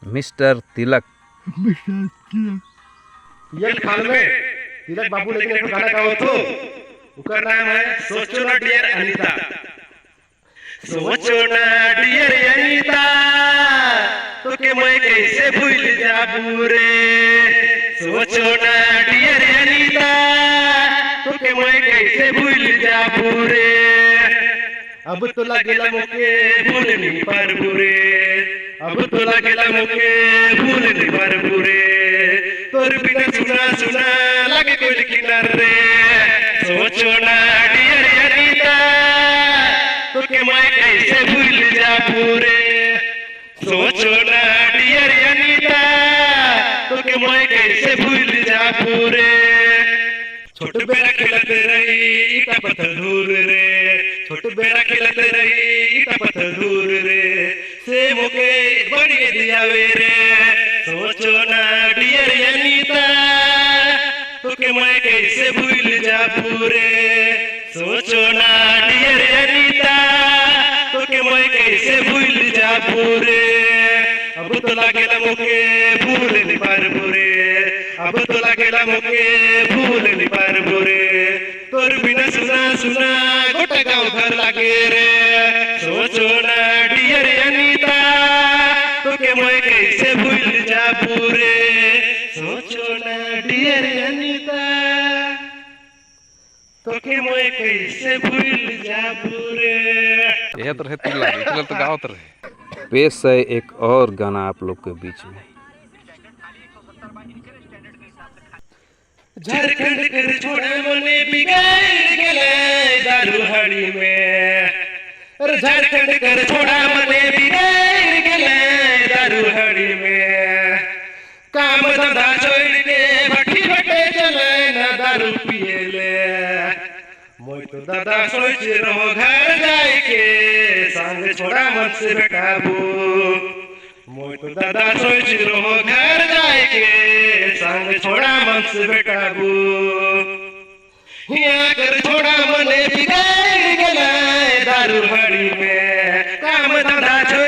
Mister तिलक। ये खाल में तिलक बाबू लेकिन एक गाना गाओ तो उसका नाम है सोचो ना डियर अनीता। सोचो ना डियर अनीता तो के मैं कैसे भूल जाबू रे। सोचो ना डियर अनीता तो के मैं कैसे भूल जाबू रे। अब तो लगेला मुके भूल नहीं पारबू रे। अब तो लगेला मुके भूल नहीं पारबू रे। तोर बिना सुना सुना लगे कोई किनार रे। सोचो ना डियर अनीता तो के मैं कैसे भूल जाबू रे। सोचो ना डियर अनीता तो के मैं कैसे भूल जाबू रे। छोटे बेरा खेलते रही ईटा पत्थर दूर रे। छोटे बेरा खेलते रही ईटा पत्थर दूर रे। से मुके बड़ी दिया वे रे। सोचो ना डियर अनीता तो के मैं कैसे भूल जाबू रे। सोचो ना डियर अनीता तो के मैं कैसे भूल जाबू रे। अब तो लगेला मुके भूल नहीं पारबू रे। अब तो लगेला मुके भूल नहीं पारबू रे। तोर बिना सुना सुना गोटा गाँव घर लागे रे। सोचो ना डियर अनीता तो के मैं कैसे भूल जाबू रे। सोचो ना डियर अनीता तो के मैं कैसे भूल जाबू रे। यह तो रहे तिलक, तिलक तो गावत रहे। पेश है एक और गाना आप लोग के बीच में। झारखंड कर छोड़ा मने बिगाड़ गेले दारू हड़ी में। अरे झारखंड कर छोड़ा मने बिगाड़ गेले दारू हड़ी में। काम धंधा छोड़ के भट्टी भट्टे चले ना दारू पिए ले। मोय तो दादा सोच रहो घर जाए के संग छोड़ा मन से बेटाबू। मोय तो दादा सोच रहो घर जाए के संग छोड़ा मन से बेटाबू। यहाँ कर छोड़ा मने बिगाड़ गेला दारू हड़ी में। काम धंधा छोड़